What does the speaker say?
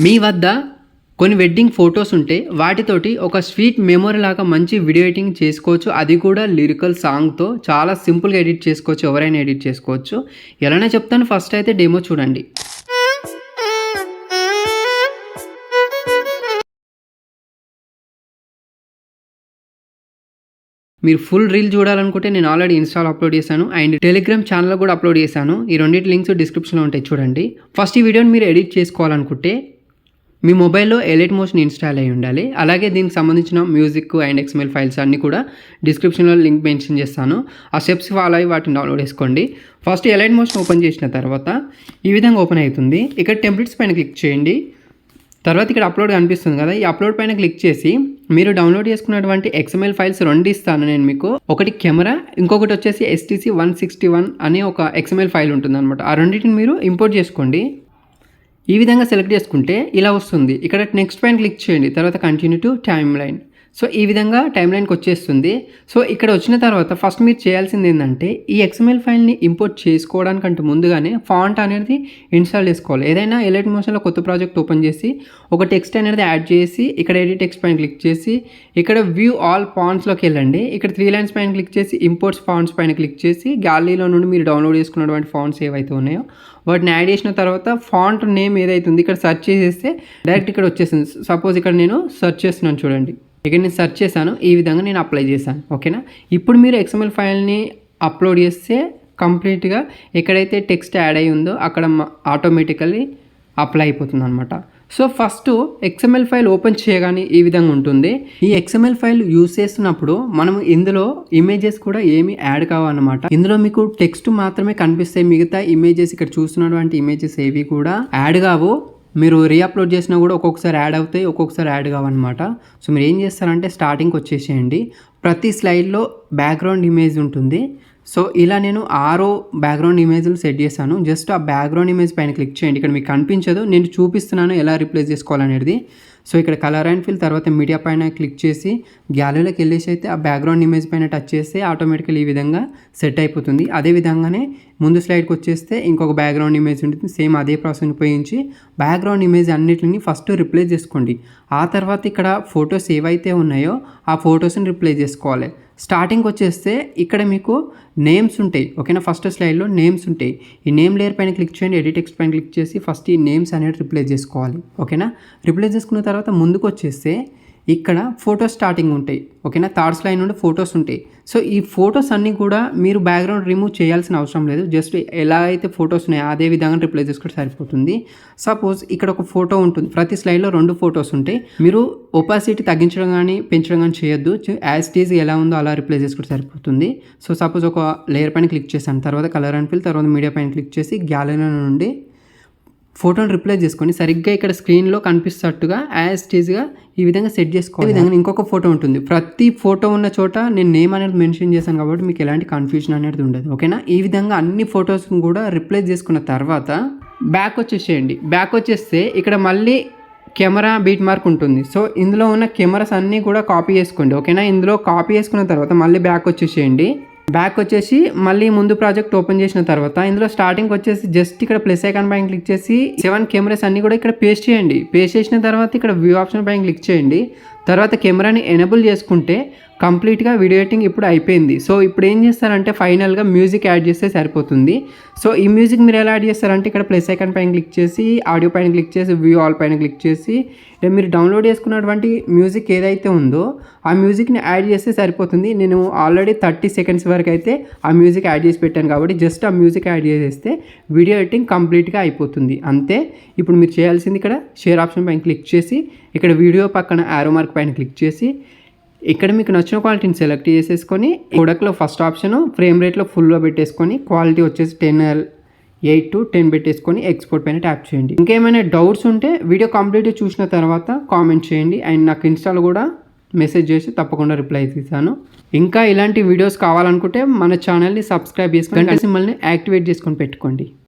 మీ వద్ద కొన్ని wedding photos ఉంటే వాటితోటి ఒక స్వీట్ మెమొరీ లాగా మంచి వీడియో ఎడిటింగ్ చేసుకోవచ్చు. అది కూడా లిరికల్ సాంగ్తో చాలా సింపుల్గా ఎడిట్ చేసుకోవచ్చు. ఎవరైనా ఎడిట్ చేసుకోవచ్చు. ఎలానే చెప్తాను, ఫస్ట్ అయితే డెమో చూడండి. మీరు ఫుల్ రీల్ చూడాలనుకుంటే నేను ఆల్రెడీ ఇన్స్టాల్ అప్లోడ్ చేశాను అండ్ టెలిగ్రామ్ ఛానల్లో కూడా అప్లోడ్ చేశాను. ఈ రెండింటి లింక్స్ డిస్క్రిప్షన్లో ఉంటాయి, చూడండి. ఫస్ట్ ఈ వీడియోని మీరు ఎడిట్ చేసుకోవాలనుకుంటే మీ మొబైల్లో ఎలైట్ మోషన్ ఇన్స్టాల్ అయ్యి ఉండాలి. అలాగే దీనికి సంబంధించిన మ్యూజిక్ అండ్ XML ఫైల్స్ అన్నీ కూడా డిస్క్రిప్షన్లో లింక్ మెన్షన్ చేస్తాను. ఆ స్టెప్స్ ఫాలో అయ్యి వాటిని డౌన్లోడ్ చేసుకోండి. ఫస్ట్ ఎలైట్ మోషన్ ఓపెన్ చేసిన తర్వాత ఈ విధంగా ఓపెన్ అవుతుంది. ఇక్కడ టెంప్లెట్స్ పైన క్లిక్ చేయండి. తర్వాత ఇక్కడ అప్లోడ్ కనిపిస్తుంది కదా, ఈ అప్లోడ్ పైన క్లిక్ చేసి మీరు డౌన్లోడ్ చేసుకున్నటువంటి XML ఫైల్స్ రెండు ఇస్తాను నేను మీకు. ఒకటి కెమెరా, ఇంకొకటి వచ్చేసి STC161 అనే ఒక XML ఫైల్ ఉంటుంది అనమాట. ఆ రెండింటిని మీరు ఇంపోర్ట్ చేసుకోండి. ఈ విధంగా సెలెక్ట్ చేసుకుంటే ఇలా వస్తుంది. ఇక్కడ నెక్స్ట్ పైన క్లిక్ చేయండి. తర్వాత continue to time line. So ఈ విధంగా టైమ్ లైన్కి వచ్చేస్తుంది. సో ఇక్కడ వచ్చిన తర్వాత ఫస్ట్ మీరు చేయాల్సింది ఏంటంటే ఈ XML ఫైల్ని ఇంపోర్ట్ చేసుకోవడానికంటే ముందుగానే ఫాంట్ అనేది ఇన్స్టాల్ చేసుకోవాలి. ఏదైనా ఎలైట్ మోషన్లో కొత్త ప్రాజెక్ట్ ఓపెన్ చేసి ఒక టెక్స్ట్ అనేది యాడ్ చేసి ఇక్కడ ఎడిట్ టెక్స్ట్ పైన క్లిక్ చేసి ఇక్కడ వ్యూ ఆల్ ఫాంట్స్లోకి వెళ్ళండి. ఇక్కడ 3 లైన్స్ పైన క్లిక్ చేసి ఇంపోర్ట్స్ ఫాంట్స్ పైన క్లిక్ చేసి గ్యాలరీలో నుండి మీరు డౌన్లోడ్ చేసుకున్నటువంటి ఫాంట్స్ ఏవైతే ఉన్నాయో వాటిని యాడ్ చేసిన తర్వాత ఫాంట్ నేమ్ ఏదైతే ఉంది ఇక్కడ సెర్చ్ చేసేస్తే డైరెక్ట్ ఇక్కడ వచ్చేసింది. సపోజ్ ఇక్కడ నేను సెర్చ్ చేస్తున్నాను, చూడండి. ఇక్కడ నేను సెర్చ్ చేశాను, ఈ విధంగా నేను అప్లై చేశాను. ఓకేనా. ఇప్పుడు మీరు XML ఫైల్ని అప్లోడ్ చేస్తే కంప్లీట్గా ఎక్కడైతే టెక్స్ట్ యాడ్ అయి ఉందో అక్కడ ఆటోమేటికల్లీ అప్లై అయిపోతుంది అనమాట. So first XML file open చేయగానే ఈ విధంగా ఉంటుంది. ఈ XML ఫైల్ యూజ్ చేస్తున్నప్పుడు మనం ఇందులో ఇమేజెస్ కూడా ఏమి యాడ్ కావన్నమాట. ఇందులో మీకు టెక్స్ట్ మాత్రమే కనిపిస్తాయి. మిగతా ఇమేజెస్ ఇక్కడ చూస్తున్నటువంటి ఇమేజెస్ ఏవి కూడా యాడ్ కావు. మీరు రీఅప్లోడ్ చేసినా కూడా ఒక్కొక్కసారి యాడ్ అవుతాయి, ఒక్కొక్కసారి యాడ్ కావన్నమాట. సో మీరు ఏం చేస్తారంటే స్టార్టింగ్కి వచ్చేసేయండి. ప్రతి స్లైడ్లో బ్యాక్గ్రౌండ్ ఇమేజ్ ఉంటుంది. సో ఇలా నేను 6 బ్యాక్గ్రౌండ్ ఇమేజ్లు సెట్ చేశాను. జస్ట్ ఆ బ్యాక్గ్రౌండ్ ఇమేజ్ పైన క్లిక్ చేయండి. ఇక్కడ మీకు కనిపించదు, నేను చూపిస్తున్నాను ఎలా రిప్లేస్ చేసుకోవాలనేది. సో ఇక్కడ కలర్ అండ్ ఫిల్ తర్వాత మీడియా పైన క్లిక్ చేసి గ్యాలరీలోకి వెళ్ళేసి అయితే ఆ బ్యాక్గ్రౌండ్ ఇమేజ్ పైన టచ్ చేస్తే ఆటోమేటికల్ ఈ విధంగా సెట్ అయిపోతుంది. అదే విధంగానే ముందు స్లైడ్కి వచ్చేస్తే ఇంకొక బ్యాక్గ్రౌండ్ ఇమేజ్ ఉంటుంది. సేమ్ అదే ప్రాసెస్ ఉపయోగించి బ్యాక్గ్రౌండ్ ఇమేజ్ అన్నిటిని ఫస్ట్ రిప్లేస్ చేసుకోండి. ఆ తర్వాత ఇక్కడ ఫొటోస్ ఏవైతే ఉన్నాయో ఆ ఫొటోస్ని రిప్లేస్ చేసుకోవాలి. స్టార్టింగ్కి వచ్చేస్తే ఇక్కడ మీకు నేమ్స్ ఉంటాయి. ఓకేనా. ఫస్ట్ స్లైడ్లో నేమ్స్ ఉంటాయి. ఈ నేమ్ లేయర్ పైన క్లిక్ చేయండి. ఎడిట్ టెక్స్ట్ పైన క్లిక్ చేసి ఫస్ట్ ఈ నేమ్స్ అనేది రిప్లేస్ చేసుకోవాలి. ఓకేనా. రిప్లేస్ చేసుకున్న తర్వాత ముందుకు వచ్చేస్తే ఇక్కడ ఫొటోస్ స్టార్టింగ్ ఉంటాయి. ఓకేనా. థర్డ్ స్లైడ్ నుండి ఫొటోస్ ఉంటాయి. సో ఈ ఫొటోస్ అన్నీ కూడా మీరు బ్యాక్గ్రౌండ్ రిమూవ్ చేయాల్సిన అవసరం లేదు. జస్ట్ ఎలా అయితే ఫొటోస్ ఉన్నాయో అదే విధంగా రిప్లేస్ చేసుకుంటే సరిపోతుంది. సపోజ్ ఇక్కడ ఒక ఫోటో ఉంటుంది. ప్రతి స్లైడ్లో 2 ఫొటోస్ ఉంటాయి. మీరు ఒపాసిటీ తగ్గించడం కానీ పెంచడం కానీ చేయొద్దు. యాజ్ ఇట్ ఈజ్ ఎలా ఉందో అలా రిప్లేస్ చేసుకుంటే సరిపోతుంది. సో సపోజ్ ఒక లేయర్ పైన క్లిక్ చేశాను. తర్వాత కలర్ అండ్ ఫిల్ తర్వాత మీడియా పైన క్లిక్ చేసి గ్యాలరీ నుండి ఫోటోని రిప్లేస్ చేసుకొని సరిగ్గా ఇక్కడ స్క్రీన్లో కనిపిస్తట్టుగా యాజ్ టీజ్గా ఈ విధంగా సెట్ చేసుకోవాలి. ఈ విధంగా ఇంకొక ఫోటో ఉంటుంది. ప్రతి ఫోటో ఉన్న చోట నేను నేమ్ అనేది మెన్షన్ చేశాను కాబట్టి మీకు ఎలాంటి కన్ఫ్యూజన్ అనేది ఉండదు. ఓకేనా. ఈ విధంగా అన్ని ఫొటోస్ని కూడా రిప్లేస్ చేసుకున్న తర్వాత బ్యాక్ వచ్చేసేయండి. బ్యాక్ వచ్చేస్తే ఇక్కడ మళ్ళీ కెమెరా బీట్ మార్క్ ఉంటుంది. సో ఇందులో ఉన్న కెమెరాస్ అన్నీ కూడా కాపీ చేసుకోండి. ఓకేనా. ఇందులో కాపీ చేసుకున్న తర్వాత మళ్ళీ బ్యాక్ వచ్చేసేయండి. బ్యాక్ వచ్చేసి మళ్ళీ ముందు ప్రాజెక్ట్ ఓపెన్ చేసిన తర్వాత ఇందులో స్టార్టింగ్ వచ్చేసి జస్ట్ ఇక్కడ ప్లస్ ఐకాన్ పైన క్లిక్ చేసి 7 కెమెరాస్ అన్ని కూడా ఇక్కడ పేస్ట్ చేయండి. పేస్ట్ చేసిన తర్వాత ఇక్కడ వ్యూ ఆప్షన్ పైన క్లిక్ చేయండి. తర్వాత కెమెరాని ఎనేబుల్ చేసుకుంటే కంప్లీట్గా వీడియో ఎడిటింగ్ ఇప్పుడు అయిపోయింది. సో ఇప్పుడు ఏం చేస్తారంటే ఫైనల్గా మ్యూజిక్ యాడ్ చేస్తే సరిపోతుంది. సో ఈ మ్యూజిక్ మీరు ఎలా యాడ్ చేస్తారంటే ఇక్కడ ప్లస్ ఐకాన్ పైన క్లిక్ చేసి ఆడియో పైన క్లిక్ చేసి వ్యూ ఆల్ పైన క్లిక్ చేసి మీరు డౌన్లోడ్ చేసుకున్నటువంటి మ్యూజిక్ ఏదైతే ఉందో ఆ మ్యూజిక్ని యాడ్ చేస్తే సరిపోతుంది. నేను ఆల్రెడీ 30 సెకండ్స్ వరకు అయితే ఆ మ్యూజిక్ యాడ్ చేసి పెట్టాను కాబట్టి జస్ట్ ఆ మ్యూజిక్ యాడ్ చేసేస్తే వీడియో ఎడిటింగ్ కంప్లీట్గా అయిపోతుంది. అంతే. ఇప్పుడు మీరు చేయాల్సింది ఇక్కడ షేర్ ఆప్షన్ పైన క్లిక్ చేసి ఇక్కడ వీడియో పక్కన యారో మార్క్ పైన క్లిక్ చేసి ఇక్కడ మీకు నచ్చిన క్వాలిటీని సెలెక్ట్ చేసేసుకొని ప్రొడక్ట్లో ఫస్ట్ ఆప్షన్ ఫ్రేమ్ రేట్లో ఫుల్లో పెట్టేసుకొని క్వాలిటీ వచ్చేసి 10:8 to 10 పెట్టేసుకొని ఎక్స్పోర్ట్ పైన ట్యాప్ చేయండి. ఇంకేమైనా డౌట్స్ ఉంటే వీడియో కంప్లీట్గా చూసిన తర్వాత కామెంట్ చేయండి అండ్ నాకు ఇన్స్టాలో కూడా మెసేజ్ చేసి తప్పకుండా రిప్లై ఇస్తాను. ఇంకా ఇలాంటి వీడియోస్ కావాలనుకుంటే మన ఛానల్ని సబ్స్క్రైబ్ చేసుకొని గంట సింబల్ని యాక్టివేట్ చేసుకొని పెట్టుకోండి.